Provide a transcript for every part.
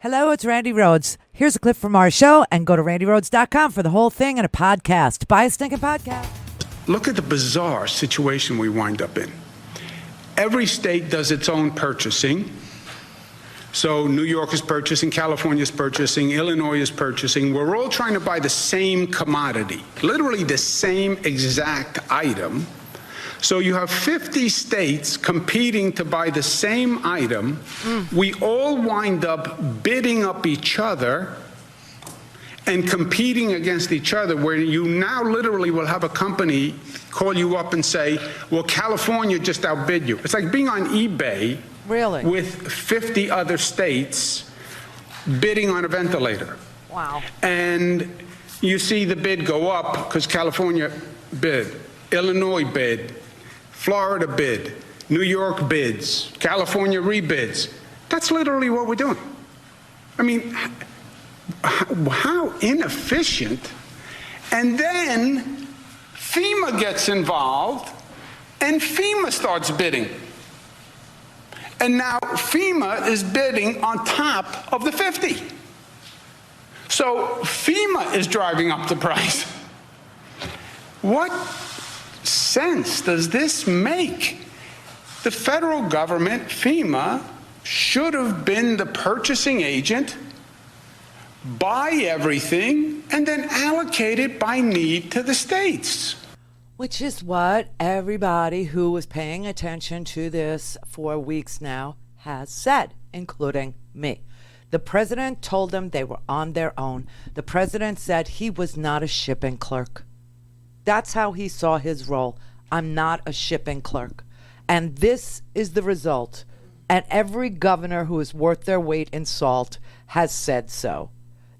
Hello, it's Randi Rhodes. Here's a clip from our show, and go to randyrhodes.com for the whole thing and a podcast. Buy a stinking podcast. Look at the bizarre situation we wind up in. Every state does its own purchasing. So New York is purchasing, California is purchasing, Illinois is purchasing. We're all trying to buy the same commodity, literally the same exact item. So you have 50 states competing to buy the same item. We all wind up bidding up each other and competing against each other, where you now literally will have a company call you up and say, well, California just outbid you. It's like being on eBay with 50 other states bidding on a ventilator. Wow. And you see the bid go up because California bid, Illinois bid, Florida bid, New York bids, California rebids. That's literally what we're doing. I mean, how inefficient. And then FEMA gets involved and FEMA starts bidding. And now FEMA is bidding on top of the 50. So FEMA is driving up the price. What sense does this make? The federal government, FEMA, should have been the purchasing agent, buy everything, and then allocate it by need to the states. Which is what everybody who was paying attention to this for weeks now has said, including me. The president told them they were on their own. The president said he was not a shipping clerk. That's how he saw his role. I'm not a shipping clerk. And this is the result. And every governor who is worth their weight in salt has said so.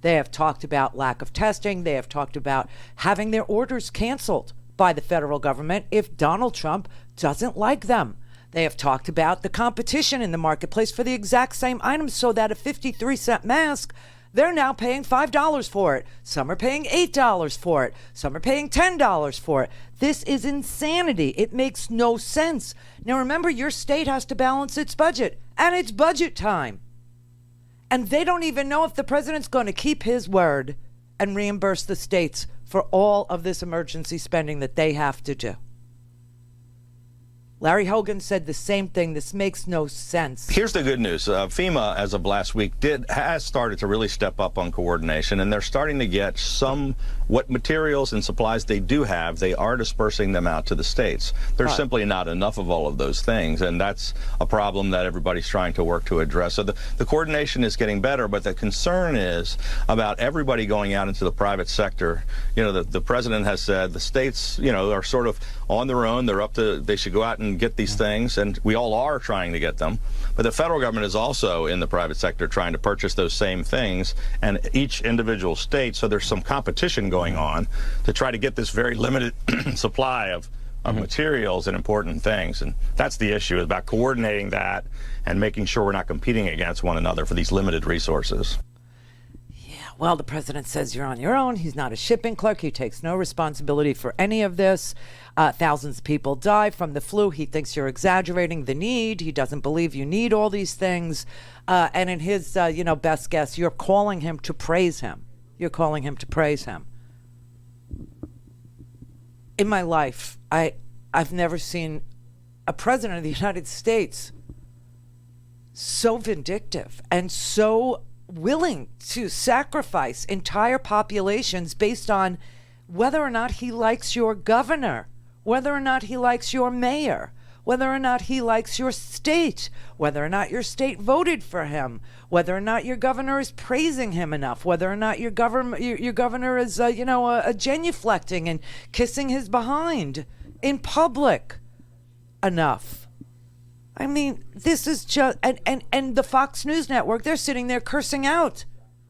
They have talked about lack of testing. They have talked about having their orders canceled by the federal government if Donald Trump doesn't like them. They have talked about the competition in the marketplace for the exact same items, so that a 53-cent mask, they're now paying $5 for it. Some are paying $8 for it. Some are paying $10 for it. This is insanity. It makes no sense. Now remember, your state has to balance its budget, and it's budget time. And they don't even know if the president's going to keep his word and reimburse the states for all of this emergency spending that they have to do. Larry Hogan said the same thing. This makes no sense. Here's the good news. FEMA, as of last week, has started to really step up on coordination, and they're starting to get what materials and supplies they do have, they are dispersing them out to the states. There's simply not enough of all of those things, and that's a problem that everybody's trying to work to address. So the coordination is getting better, but the concern is about everybody going out into the private sector. You know, the president has said the states, you know, are sort of on their own. They should go out and get these things, and we all are trying to get them. But the federal government is also in the private sector trying to purchase those same things, and each individual state, so there's some competition going on to try to get this very limited supply of materials and important things. And that's the issue, is about coordinating that and making sure we're not competing against one another for these limited resources. Well, the president says you're on your own. He's not a shipping clerk. He takes no responsibility for any of this. Thousands of people die from the flu. He thinks you're exaggerating the need. He doesn't believe you need all these things. And in his, best guess, you're calling him to praise him. You're calling him to praise him. In my life, I've never seen a president of the United States so vindictive and so willing to sacrifice entire populations based on whether or not he likes your governor, whether or not he likes your mayor, whether or not he likes your state, whether or not your state voted for him, whether or not your governor is praising him enough, whether or not your governor is genuflecting and kissing his behind in public enough. I mean, this is just, and the Fox News Network, they're sitting there cursing out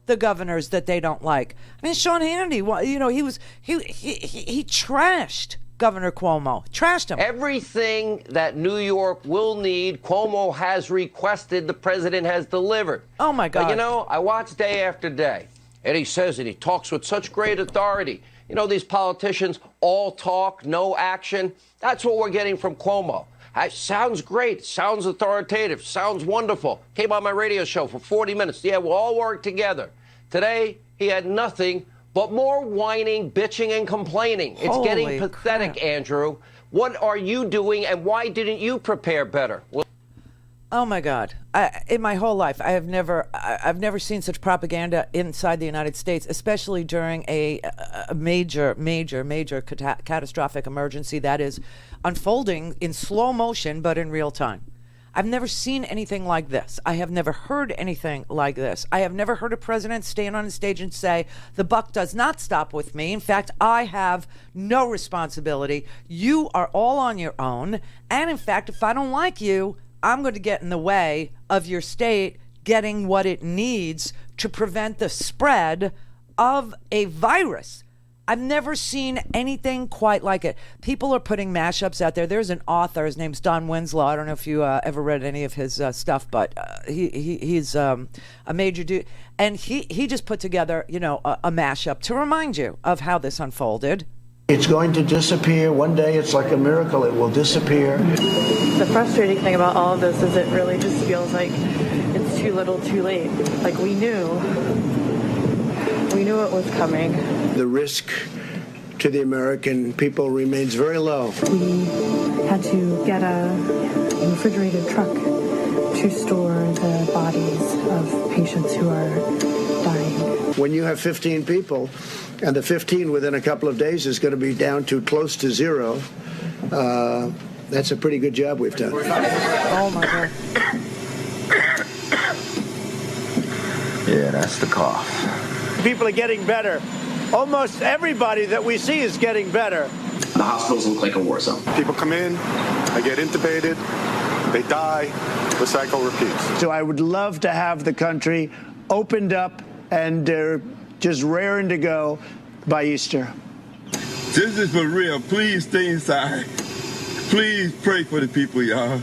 the governors that they don't like. I mean, Sean Hannity, he trashed Governor Cuomo, trashed him. Everything that New York will need, Cuomo has requested, the president has delivered. Oh my God. But, I watch day after day, and he says it, he talks with such great authority. These politicians all talk, no action. That's what we're getting from Cuomo. Sounds great. Sounds authoritative. Sounds wonderful. Came on my radio show for 40 minutes. Yeah, we'll all work together. Today, he had nothing but more whining, bitching, and complaining. It's getting pathetic, crap. Andrew. What are you doing, and why didn't you prepare better? Oh my God! In my whole life, I've never seen such propaganda inside the United States, especially during a major catastrophic emergency that is unfolding in slow motion, but in real time. I've never seen anything like this. I have never heard anything like this. I have never heard a president stand on a stage and say, the buck does not stop with me. In fact, I have no responsibility. You are all on your own. And in fact, if I don't like you, I'm going to get in the way of your state getting what it needs to prevent the spread of a virus. I've never seen anything quite like it. People are putting mashups out there. There's an author. His name's Don Winslow. I don't know if you ever read any of his stuff, but he's a major dude. And he just put together, a mashup to remind you of how this unfolded. It's going to disappear. One day it's like a miracle. It will disappear. The frustrating thing about all of this is it really just feels like it's too little too late. Like we knew it was coming. The risk to the American people remains very low. We had to get a refrigerated truck to store the bodies of patients who are dying. When you have 15 people, and the 15 within a couple of days is going to be down to close to zero, that's a pretty good job we've done. Oh, my God. Yeah, that's the cough. People are getting better. Almost everybody that we see is getting better. The hospitals look like a war zone. People come in, they get intubated, they die, the cycle repeats. So I would love to have the country opened up and just raring to go by Easter. This is for real. Please stay inside. Please pray for the people, y'all.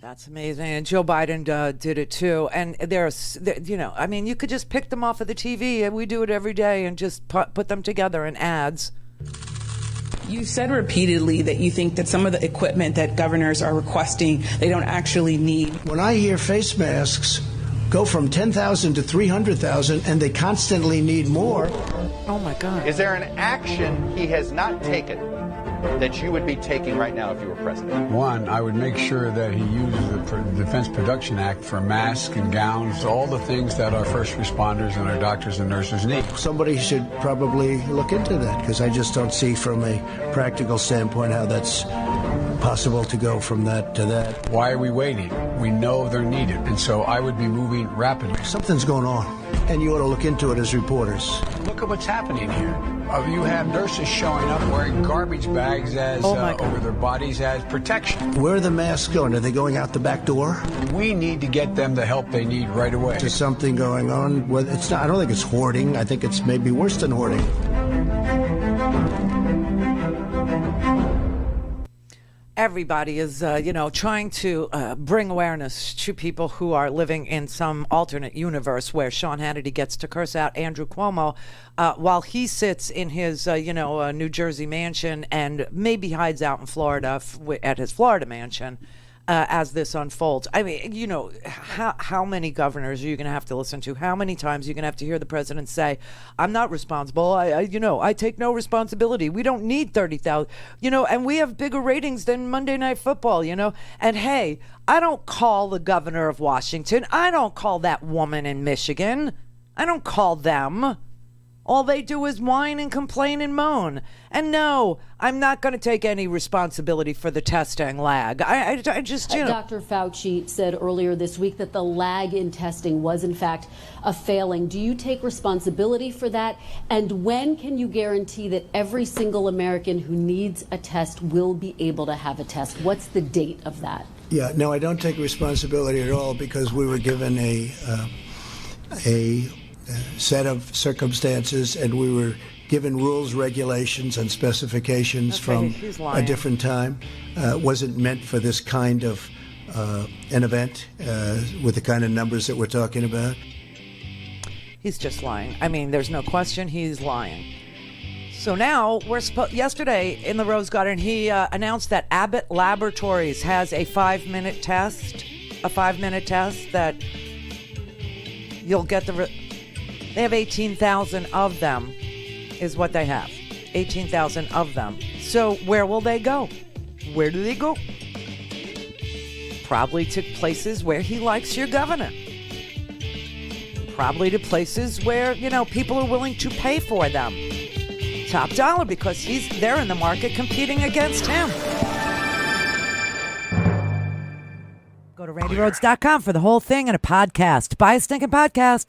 That's amazing. And Joe Biden did it too. And you could just pick them off of the TV, and we do it every day, and just put them together in ads. You said repeatedly that you think that some of the equipment that governors are requesting, they don't actually need. When I hear face masks go from 10,000 to 300,000, and they constantly need more. Oh, my God. Is there an action he has not taken that you would be taking right now if you were president? One, I would make sure that he uses the Defense Production Act for masks and gowns, all the things that our first responders and our doctors and nurses need. Somebody should probably look into that, because I just don't see from a practical standpoint how that's possible to go from that to that. Why are we waiting? We know they're needed, and so I would be moving rapidly. Something's going on, and you ought to look into it as reporters. Look at what's happening here. You have nurses showing up wearing garbage bags as over their bodies as protection. Where are the masks going? Are they going out the back door? We need to get them the help they need right away. There's something going on. Well, it's not. I don't think it's hoarding. I think it's maybe worse than hoarding. Everybody is, trying to bring awareness to people who are living in some alternate universe where Sean Hannity gets to curse out Andrew Cuomo while he sits in his, New Jersey mansion and maybe hides out in Florida at his Florida mansion as this unfolds. I mean, how many governors are you going to have to listen to? How many times are you going to have to hear the president say, I'm not responsible. I take no responsibility. We don't need 30,000, and we have bigger ratings than Monday Night Football, And hey, I don't call the governor of Washington. I don't call that woman in Michigan. I don't call them. All they do is whine and complain and moan. And no, I'm not going to take any responsibility for the testing lag. I just, Dr. Fauci said earlier this week that the lag in testing was, in fact, a failing. Do you take responsibility for that? And when can you guarantee that every single American who needs a test will be able to have a test? What's the date of that? Yeah, no, I don't take responsibility at all, because we were given a set of circumstances, and we were given rules, regulations, and specifications from a different time. Wasn't meant for this kind of an event with the kind of numbers that we're talking about. He's just lying. I mean, there's no question he's lying. So now, yesterday in the Rose Garden, he announced that Abbott Laboratories has a 5-minute test. A 5-minute test that you'll get they have 18,000 of them is what they have. 18,000 of them. So where will they go? Where do they go? Probably to places where he likes your governor. Probably to places where, people are willing to pay for them. Top dollar, because they're in the market competing against him. Go to RandiRhodes.com for the whole thing and a podcast. Buy a stinking podcast.